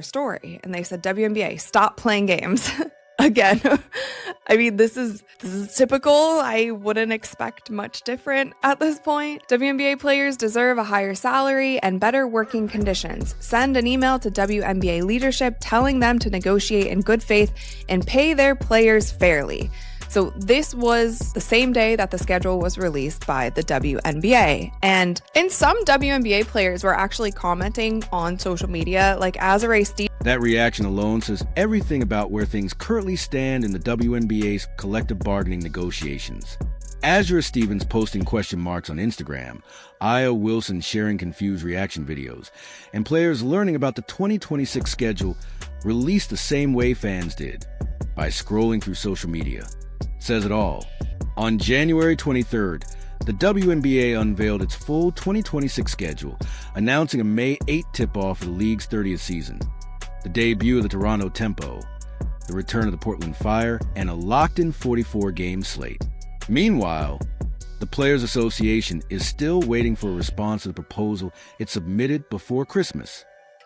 story, and they said, WNBA, stop playing games. Again, I mean, this is typical. I wouldn't expect much different at this point. WNBA players deserve a higher salary and better working conditions. Send an email to WNBA leadership telling them to negotiate in good faith and pay their players fairly. So this was the same day that the schedule was released by the WNBA. And some WNBA players were actually commenting on social media, like Azare Stevens. That reaction alone says everything about where things currently stand in the WNBA's collective bargaining negotiations. Azure Stevens posting question marks on Instagram, Aya Wilson sharing confused reaction videos, and players learning about the 2026 schedule released the same way fans did, by scrolling through social media. Says it all. On January 23rd, the WNBA unveiled its full 2026 schedule, announcing a May 8 tip-off of the league's 30th season, the debut of the Toronto Tempo, the return of the Portland Fire, and a locked-in 44-game slate. Meanwhile, the Players Association is still waiting for a response to the proposal it submitted before Christmas.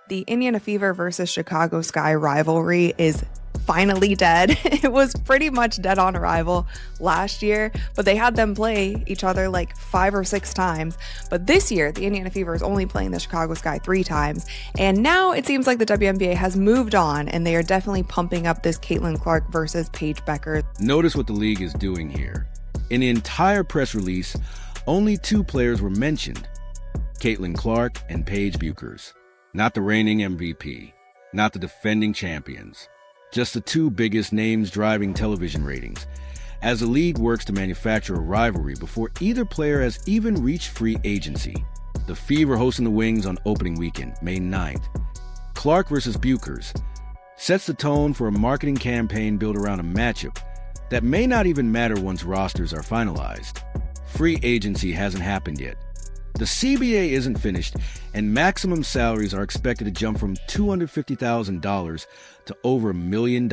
The Indiana Fever versus Chicago Sky rivalry is finally dead. It was pretty much dead on arrival last year, but they had them play each other like 5 or 6 times. But this year, the Indiana Fever is only playing the Chicago Sky 3 times. And now it seems like the WNBA has moved on, and they are definitely pumping up this Caitlin Clark versus Paige Becker. Notice what the league is doing here. In the entire press release, only 2 players were mentioned, Caitlin Clark and Paige Buchers. Not the reigning MVP, not the defending champions. Just the 2 biggest names driving television ratings, as the league works to manufacture a rivalry before either player has even reached free agency. The Fever hosting the Wings on opening weekend, May 9th. Clark versus Buchers sets the tone for a marketing campaign built around a matchup that may not even matter once rosters are finalized. Free agency hasn't happened yet. The CBA isn't finished, and maximum salaries are expected to jump from $250,000 to over $1 million.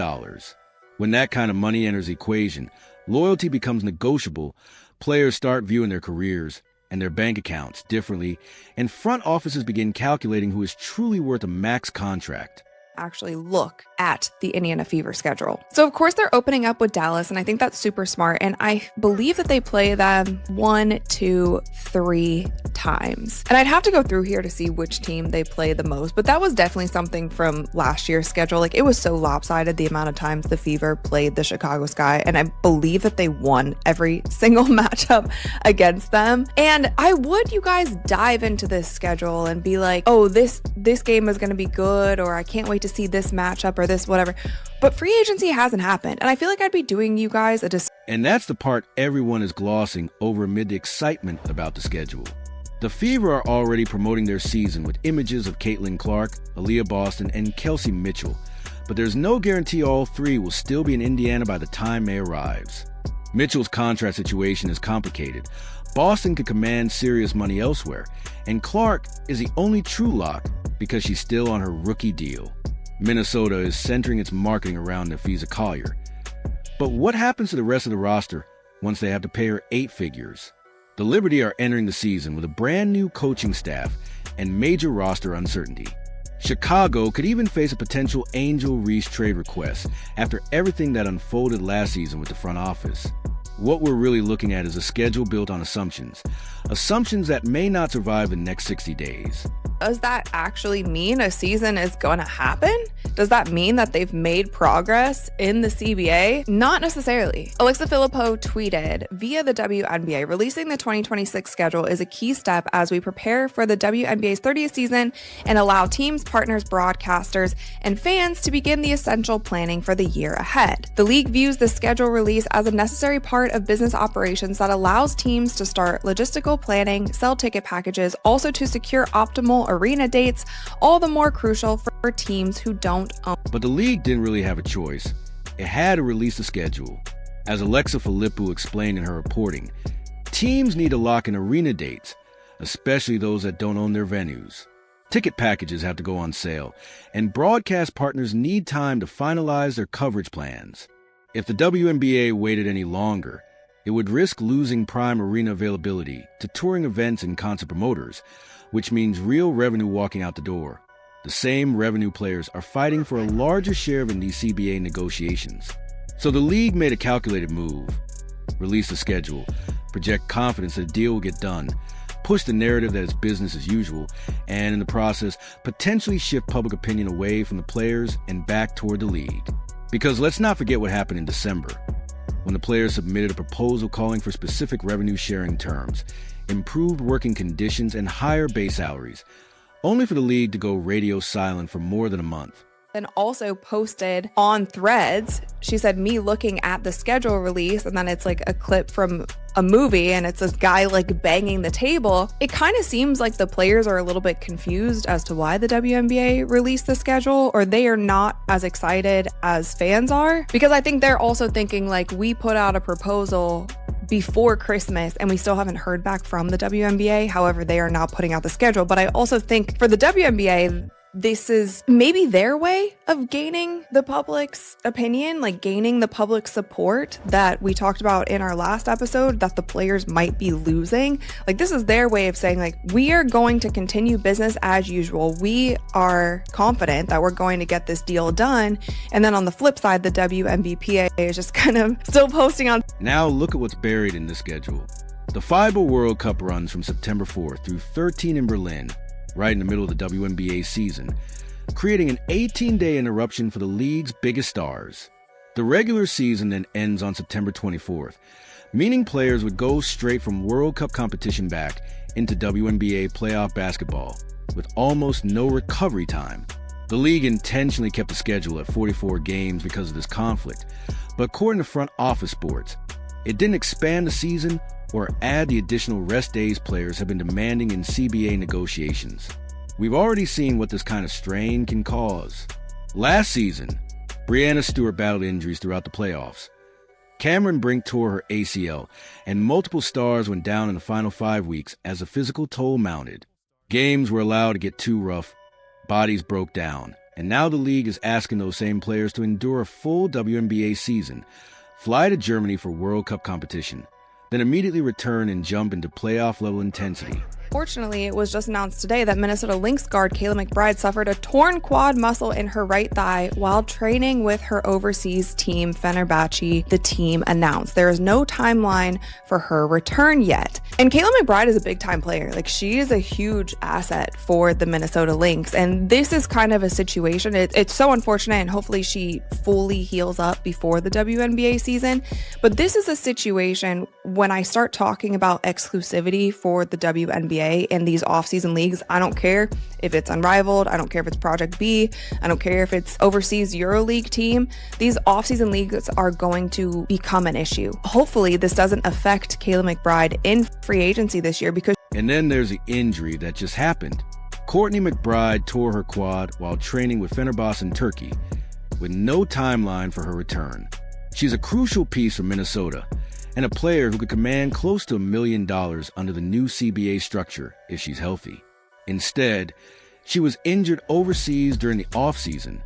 When that kind of money enters the equation, loyalty becomes negotiable, players start viewing their careers and their bank accounts differently, and front offices begin calculating who is truly worth a max contract. Actually look at the Indiana Fever schedule. So of course they're opening up with Dallas, and I think that's super smart, and I believe that they play them 1, 2, 3 times. And I'd have to go through here to see which team they play the most, but that was definitely something from last year's schedule. Like, it was so lopsided the amount of times the Fever played the Chicago Sky, and I believe that they won every single matchup against them. And I would you guys dive into this schedule and be like, oh, this game is going to be good, or I can't wait to see this matchup or this whatever. But free agency hasn't happened, and I feel like I'd be doing you guys a disservice. And that's the part everyone is glossing over amid the excitement about the schedule. The Fever are already promoting their season with images of Caitlin Clark, Aaliyah Boston, and Kelsey Mitchell, but there's no guarantee all 3 will still be in Indiana by the time May arrives. Mitchell's contract situation is complicated. Boston could command serious money elsewhere, and Clark is the only true lock because she's still on her rookie deal. Minnesota is centering its marketing around Nafisa Collier. But what happens to the rest of the roster once they have to pay her 8 figures? The Liberty are entering the season with a brand new coaching staff and major roster uncertainty. Chicago could even face a potential Angel Reese trade request after everything that unfolded last season with the front office. What we're really looking at is a schedule built on assumptions that may not survive the next 60 days. Does that actually mean a season is going to happen? Does that mean that they've made progress in the CBA? Not necessarily. Alexa Filippo tweeted via the WNBA, releasing the 2026 schedule is a key step as we prepare for the WNBA's 30th season and allow teams, partners, broadcasters, and fans to begin the essential planning for the year ahead. The league views the schedule release as a necessary part of business operations that allows teams to start logistical planning, sell ticket packages, also to secure optimal arena dates, all the more crucial for teams who don't own. But the league didn't really have a choice. It had to release the schedule. As Alexa Filippo explained in her reporting, teams need to lock in arena dates, especially those that don't own their venues. Ticket packages have to go on sale, and broadcast partners need time to finalize their coverage plans. If the WNBA waited any longer, it would risk losing prime arena availability to touring events and concert promoters, which means real revenue walking out the door. The same revenue players are fighting for a larger share in these CBA negotiations. So the league made a calculated move. Release a schedule, project confidence that a deal will get done, push the narrative that it's business as usual, and in the process, potentially shift public opinion away from the players and back toward the league. Because let's not forget what happened in December, when the players submitted a proposal calling for specific revenue-sharing terms, improved working conditions, and higher base salaries, only for the league to go radio silent for more than a month. Then also posted on Threads, she said, me looking at the schedule release, and then it's like a clip from a movie and it's this guy like banging the table. It kind of seems like the players are a little bit confused as to why the WNBA released the schedule, or they are not as excited as fans are, because I think they're also thinking like, we put out a proposal before Christmas and we still haven't heard back from the WNBA. However, they are now putting out the schedule. But I also think for the WNBA, this is maybe their way of gaining the public's opinion, like gaining the public support that we talked about in our last episode that the players might be losing. Like, this is their way of saying, like, we are going to continue business as usual. We are confident that we're going to get this deal done. And then on the flip side, the WNBPA is just kind of still posting on. Now look at what's buried in the schedule. The FIBA World Cup runs from September 4th through 13 in Berlin, right in the middle of the WNBA season, creating an 18-day interruption for the league's biggest stars. The regular season then ends on September 24th, meaning players would go straight from World Cup competition back into WNBA playoff basketball, with almost no recovery time. The league intentionally kept the schedule at 44 games because of this conflict, but according to Front Office Sports, it didn't expand the season or add the additional rest days players have been demanding in CBA negotiations. We've already seen what this kind of strain can cause. Last season, Breanna Stewart battled injuries throughout the playoffs. Cameron Brink tore her ACL, and multiple stars went down in the final 5 weeks as the physical toll mounted. Games were allowed to get too rough, bodies broke down, and now the league is asking those same players to endure a full WNBA season, fly to Germany for World Cup competition, then immediately return and jump into playoff-level intensity. Fortunately, it was just announced today that Minnesota Lynx guard Kayla McBride suffered a torn quad muscle in her right thigh while training with her overseas team, Fenerbahce, the team announced. There is no timeline for her return yet. And Kayla McBride is a big-time player. Like, she is a huge asset for the Minnesota Lynx. And this is kind of a situation. It's so unfortunate, and hopefully she fully heals up before the WNBA season. But this is a situation when I start talking about exclusivity for the WNBA in these off-season leagues. I don't care if it's Unrivaled. I don't care if it's Project B. I don't care if it's overseas EuroLeague team. These off-season leagues are going to become an issue. Hopefully, this doesn't affect Kayla McBride in free agency this year because... And then there's the injury that just happened. Courtney McBride tore her quad while training with Fenerbahce in Turkey, with no timeline for her return. She's a crucial piece for Minnesota, and a player who could command close to $1 million under the new CBA structure if she's healthy. Instead, she was injured overseas during the offseason,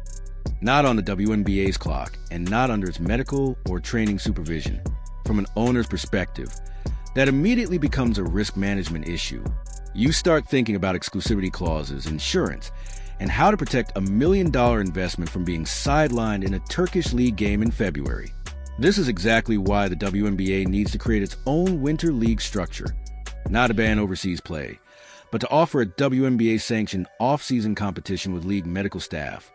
not on the WNBA's clock, and not under its medical or training supervision. From an owner's perspective, that immediately becomes a risk management issue. You start thinking about exclusivity clauses, insurance, and how to protect $1 million investment from being sidelined in a Turkish league game in February. This is exactly why the WNBA needs to create its own winter league structure, not to ban overseas play, but to offer a WNBA-sanctioned off-season competition with league medical staff,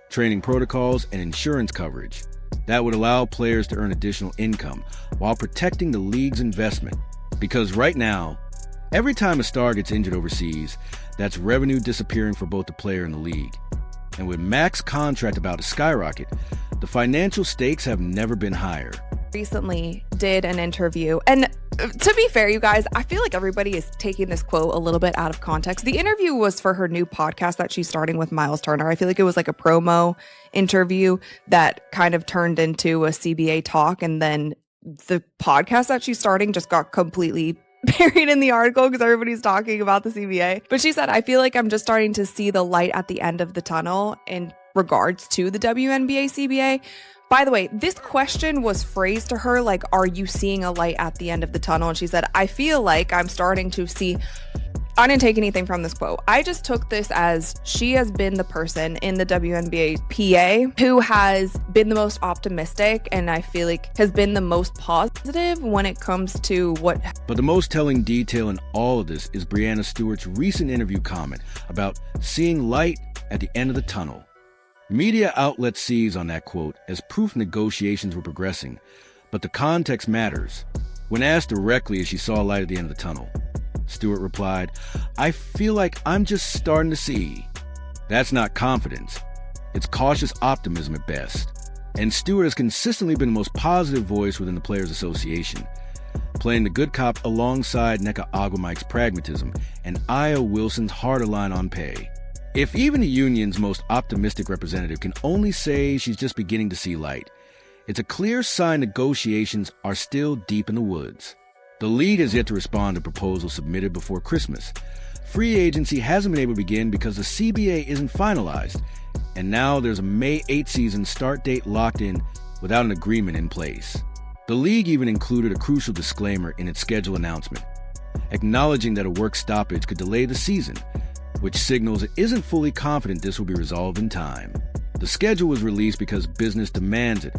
training protocols, and insurance coverage. That would allow players to earn additional income while protecting the league's investment. Because right now, every time a star gets injured overseas, that's revenue disappearing for both the player and the league. And with max contract about to skyrocket, the financial stakes have never been higher. Recently did an interview, and to be fair, you guys, I feel like everybody is taking this quote a little bit out of context. The interview was for her new podcast that she's starting with Miles Turner. I feel like it was like a promo interview that kind of turned into a CBA talk, and then the podcast that she's starting just got completely buried in the article because everybody's talking about the CBA. But she said, I feel like I'm just starting to see the light at the end of the tunnel in regards to the WNBA CBA. By the way, this question was phrased to her like, are you seeing a light at the end of the tunnel? And she said, I feel like I'm starting to see I didn't take anything from this quote. I just took this as she has been the person in the WNBA PA who has been the most optimistic and I feel like has been the most positive when it comes to what. But the most telling detail in all of this is Breanna Stewart's recent interview comment about seeing light at the end of the tunnel. Media outlets seized on that quote as proof negotiations were progressing, but the context matters. When asked directly if she saw light at the end of the tunnel, Stewart replied, "I feel like I'm just starting to see." That's not confidence. It's cautious optimism at best. And Stewart has consistently been the most positive voice within the Players Association, playing the good cop alongside Nneka Agwamike's pragmatism and Aya Wilson's harder line on pay. If even the union's most optimistic representative can only say she's just beginning to see light, it's a clear sign negotiations are still deep in the woods. The league has yet to respond to proposals submitted before Christmas. Free agency hasn't been able to begin because the CBA isn't finalized, and now there's a May 8th season start date locked in without an agreement in place. The league even included a crucial disclaimer in its schedule announcement, acknowledging that a work stoppage could delay the season, which signals it isn't fully confident this will be resolved in time. The schedule was released because business demands it: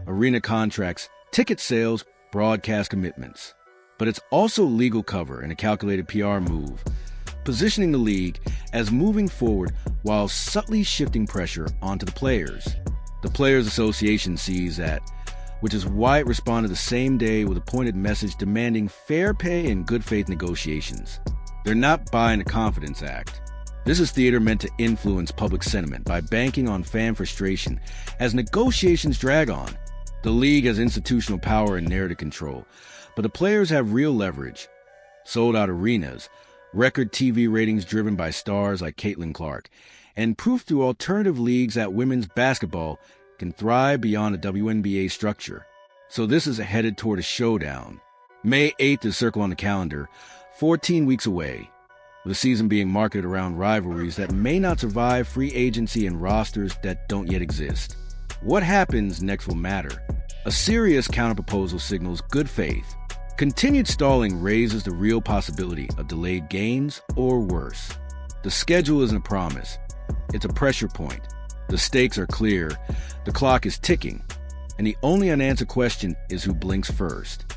arena contracts, ticket sales, broadcast commitments. But it's also legal cover and a calculated PR move, positioning the league as moving forward while subtly shifting pressure onto the players. The Players Association sees that, which is why it responded the same day with a pointed message demanding fair pay and good faith negotiations. They're not buying the Confidence Act. This is theater meant to influence public sentiment by banking on fan frustration as negotiations drag on. The league has institutional power and narrative control, but the players have real leverage: sold-out arenas, record TV ratings driven by stars like Caitlin Clark, and proof through alternative leagues that women's basketball can thrive beyond a WNBA structure. So this is headed toward a showdown. May 8th is circled on the calendar, 14 weeks away, with the season being marketed around rivalries that may not survive free agency and rosters that don't yet exist. What happens next will matter. A serious counterproposal signals good faith. Continued stalling raises the real possibility of delayed games or worse. The schedule isn't a promise. It's a pressure point. The stakes are clear, the clock is ticking, and the only unanswered question is who blinks first.